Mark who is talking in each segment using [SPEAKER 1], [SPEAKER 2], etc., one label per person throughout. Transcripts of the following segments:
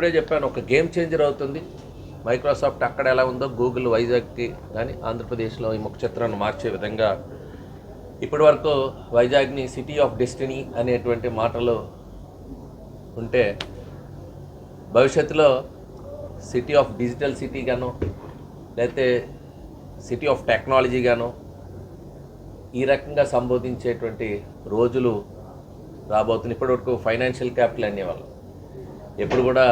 [SPEAKER 1] ఇప్పుడే చెప్పాను, ఒక గేమ్ చేంజర్ అవుతుంది. మైక్రోసాఫ్ట్ అక్కడ ఎలా ఉందో గూగుల్ వైజాగ్కి కానీ ఆంధ్రప్రదేశ్లో ఈ ముఖ చిత్రాన్ని మార్చే విధంగా ఇప్పటి వరకు వైజాగ్ని సిటీ ఆఫ్ డెస్టినీ అనేటువంటి మాటలు ఉంటే భవిష్యత్తులో సిటీ ఆఫ్ డిజిటల్ సిటీ గాను లేకపోతే సిటీ ఆఫ్ టెక్నాలజీ గాను ఈ రకంగా సంబోధించేటువంటి రోజులు రాబోతుంది. ఇప్పటివరకు ఫైనాన్షియల్ క్యాపిటల్ అనేవాళ్ళు. ఎప్పుడు కూడా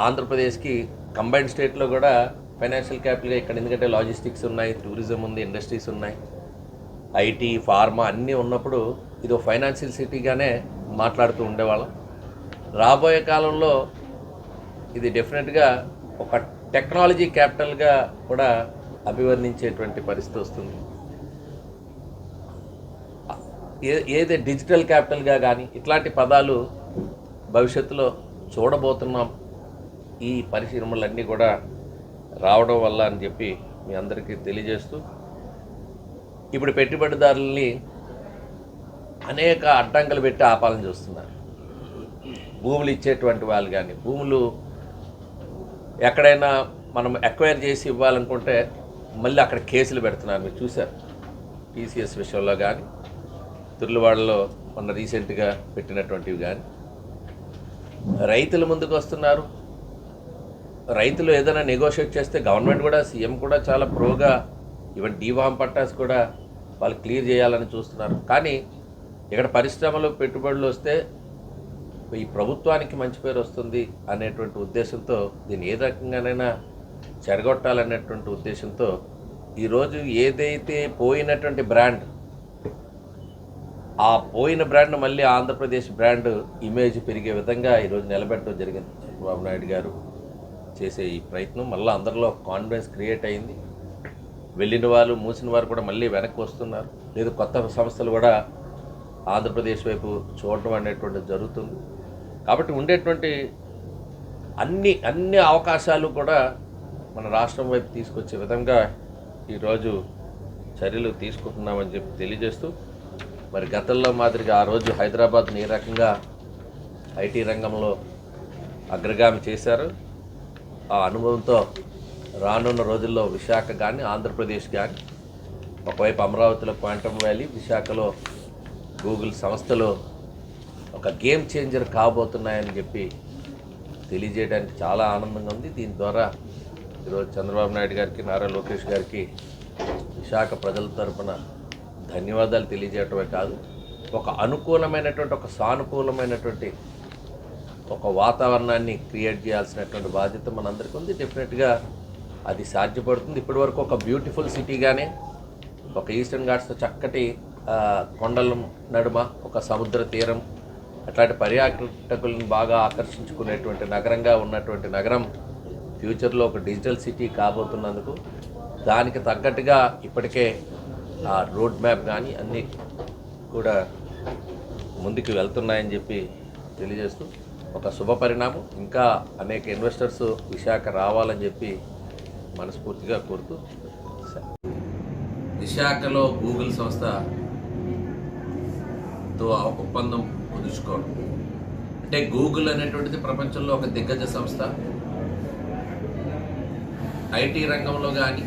[SPEAKER 1] ఆంధ్రప్రదేశ్కి కంబైన్డ్ స్టేట్లో కూడా ఫైనాన్షియల్ క్యాపిటల్గా ఇక్కడ, ఎందుకంటే లాజిస్టిక్స్ ఉన్నాయి, టూరిజం ఉంది, ఇండస్ట్రీస్ ఉన్నాయి, ఐటీ, ఫార్మా అన్నీ ఉన్నప్పుడు ఇది ఒక ఫైనాన్షియల్ సిటీగానే మాట్లాడుతూ ఉండేవాళ్ళం. రాబోయే కాలంలో ఇది డెఫినెట్గా ఒక టెక్నాలజీ క్యాపిటల్గా కూడా అభివర్ణించేటువంటి పరిస్థితి వస్తుంది. ఏదే డిజిటల్ క్యాపిటల్గా కానీ ఇట్లాంటి పదాలు భవిష్యత్తులో చూడబోతున్నాం. ఈ పరిశ్రమలన్నీ కూడా రావడం వల్ల అని చెప్పి మీ అందరికీ తెలియజేస్తూ, ఇప్పుడు పెట్టుబడిదారుల్ని అనేక అడ్డంకులు పెట్టి ఆపాలని చూస్తున్నారు. భూములు ఇచ్చేటువంటి వాళ్ళు కానీ, భూములు ఎక్కడైనా మనం ఎక్వైర్ చేసి ఇవ్వాలనుకుంటే మళ్ళీ అక్కడ కేసులు పెడుతున్నారు. మీరు చూశారు టీసీఎస్ విషయంలో కానీ, తుర్లువాడలో మొన్న రీసెంట్గా పెట్టినటువంటివి కానీ. రైతుల ముందుకు వస్తున్నారు. రైతులు ఏదైనా నెగోషియేట్ చేస్తే గవర్నమెంట్ కూడా, సీఎం కూడా చాలా ప్రోగా, ఈవెన్ డీవామ్ పట్టాస్ కూడా వాళ్ళు క్లియర్ చేయాలని చూస్తున్నారు. కానీ ఇక్కడ పరిశ్రమలు, పెట్టుబడులు వస్తే ఈ ప్రభుత్వానికి మంచి పేరు వస్తుంది అనేటువంటి ఉద్దేశంతో దీన్ని ఏ రకంగానైనా చెడగొట్టాలనేటువంటి ఉద్దేశంతో ఈరోజు ఏదైతే పోయినటువంటి బ్రాండ్, ఆ పోయిన బ్రాండ్ మళ్ళీ ఆంధ్రప్రదేశ్ బ్రాండ్ ఇమేజ్ పెరిగే విధంగా ఈరోజు నిలబెట్టడం జరిగింది. చంద్రబాబు నాయుడు గారు చేసే ఈ ప్రయత్నం మళ్ళీ అందరిలో కాన్ఫిడెన్స్ క్రియేట్ అయింది. వెళ్ళిన వాళ్ళు, మూసిన వారు కూడా మళ్ళీ వెనక్కి వస్తున్నారు. లేదు, కొత్త సంస్థలు కూడా ఆంధ్రప్రదేశ్ వైపు చూడడం అనేటువంటిది జరుగుతుంది. కాబట్టి ఉండేటువంటి అన్ని అవకాశాలు కూడా మన రాష్ట్రం వైపు తీసుకొచ్చే విధంగా ఈరోజు చర్యలు తీసుకుంటున్నామని చెప్పి తెలియజేస్తూ, మరి గతంలో మాదిరిగా ఆ రోజు హైదరాబాద్ని ఏ రకంగా ఐటీ రంగంలో అగ్రగామి చేశారు, ఆ అనుభవంతో రానున్న రోజుల్లో విశాఖ కానీ, ఆంధ్రప్రదేశ్ కానీ, ఒకవైపు అమరావతిలో క్వాంటమ్ వ్యాలీ, విశాఖలో గూగుల్ సంస్థలు ఒక గేమ్ చేంజర్ కాబోతున్నాయని చెప్పి తెలియజేయడానికి చాలా ఆనందంగా ఉంది. దీని ద్వారా ఈరోజు చంద్రబాబు నాయుడు గారికి, నారా లోకేష్ గారికి విశాఖ ప్రజల తరపున ధన్యవాదాలు తెలియజేయటమే కాదు, ఒక అనుకూలమైనటువంటి, ఒక సానుకూలమైనటువంటి ఒక వాతావరణాన్ని క్రియేట్ చేయాల్సినటువంటి బాధ్యత మనందరికీ ఉంది. డెఫినెట్గా అది సాధ్యపడుతుంది. ఇప్పటివరకు ఒక బ్యూటిఫుల్ సిటీగానే, ఒక ఈస్టర్న్ ఘాట్స్తో చక్కటి కొండల నడుమ ఒక సముద్ర తీరం, అట్లాంటి పర్యాటకులను బాగా ఆకర్షించుకునేటువంటి నగరంగా ఉన్నటువంటి నగరం ఫ్యూచర్లో ఒక డిజిటల్ సిటీ కాబోతున్నందుకు దానికి తగ్గట్టుగా ఇప్పటికే ఆ రోడ్ మ్యాప్ కానీ అన్నీ కూడా ముందుకు వెళ్తున్నాయని చెప్పి తెలియజేస్తూ, ఒక శుభ పరిణామం. ఇంకా అనేక ఇన్వెస్టర్స్ విశాఖ రావాలని చెప్పి మనస్ఫూర్తిగా కోరుతూ, విశాఖలో గూగుల్ సంస్థతో ఒప్పందం కుదుర్చుకోవడం అంటే, గూగుల్ అనేటువంటిది ప్రపంచంలో ఒక దిగ్గజ సంస్థ. ఐటీ రంగంలో కానీ,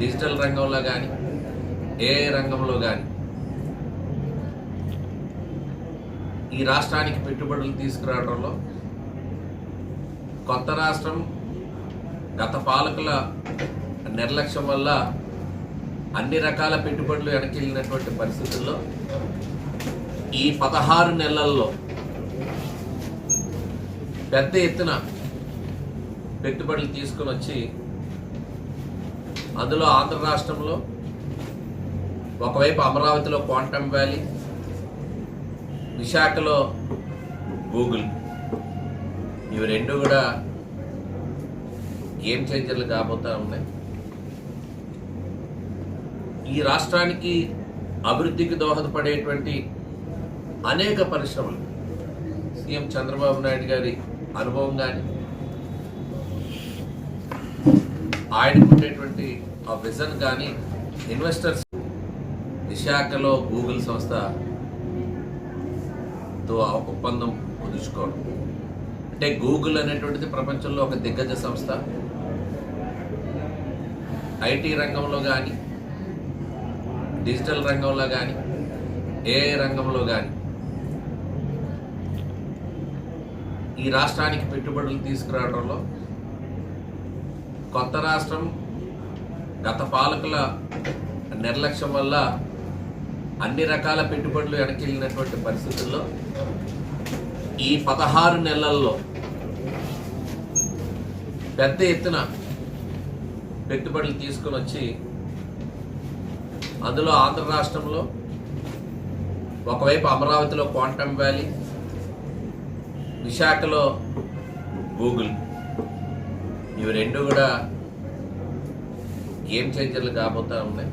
[SPEAKER 1] డిజిటల్ రంగంలో కానీ, ఏఐ రంగంలో కానీ ఈ రాష్ట్రానికి పెట్టుబడులు తీసుకురావడంలో కొత్త రాష్ట్రం గత పాలకుల నిర్లక్ష్యం వల్ల అన్ని రకాల పెట్టుబడులు వెనకెళ్ళినటువంటి పరిస్థితుల్లో ఈ 16 నెలల్లో పెద్ద ఎత్తున పెట్టుబడులు తీసుకుని వచ్చి, అందులో ఆంధ్ర రాష్ట్రంలో ఒకవైపు అమరావతిలో క్వాంటమ్ వ్యాలీ, విశాఖలో గూగుల్, ఇవి రెండు కూడా గేమ్ చేంజర్లు కాబోతా ఉన్నాయి. ఈ రాష్ట్రానికి అభివృద్ధికి దోహదపడేటువంటి అనేక పరిశ్రమలు సీఎం చంద్రబాబు నాయుడు గారి అనుభవం కానీ, ఆయనకు ఉండేటువంటి ఆ విజన్ కానీ, ఇన్వెస్టర్స్ విశాఖలో గూగుల్ సంస్థతో ఒప్పందం కుదుర్చుకోవడం అంటే గూగుల్ అనేటువంటిది ప్రపంచంలో ఒక దిగ్గజ సంస్థ. ఐటీ రంగంలో కానీ, డిజిటల్ రంగంలో కానీ, ఏఐ రంగంలో కానీ ఈ రాష్ట్రానికి పెట్టుబడులు తీసుకురావడంలో కొత్త రాష్ట్రం గత పాలకుల నిర్లక్ష్యం వల్ల అన్ని రకాల పెట్టుబడులు వెనకెళ్ళినటువంటి పరిస్థితుల్లో ఈ 16 నెలల్లో పెద్ద ఎత్తున పెట్టుబడులు తీసుకొని వచ్చి అందులో ఆంధ్ర రాష్ట్రంలో ఒకవైపు అమరావతిలో క్వాంటమ్ వ్యాలీ, విశాఖలో గూగుల్, ఇవి రెండు కూడా గేమ్ చేంజర్లు కాబోతా ఉన్నాయి.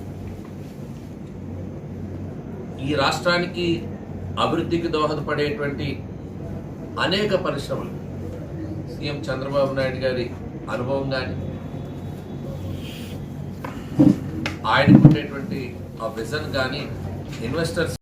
[SPEAKER 1] ఈ రాష్ట్రానికి అభివృద్ధికి దోహదపడేటువంటి అనేక పరిశ్రమలు సీఎం చంద్రబాబు నాయుడు గారి అనుభవం కానీ, ఆయనకు ఉండేటువంటి ఆ విజన్ కానీ, ఇన్వెస్టర్స్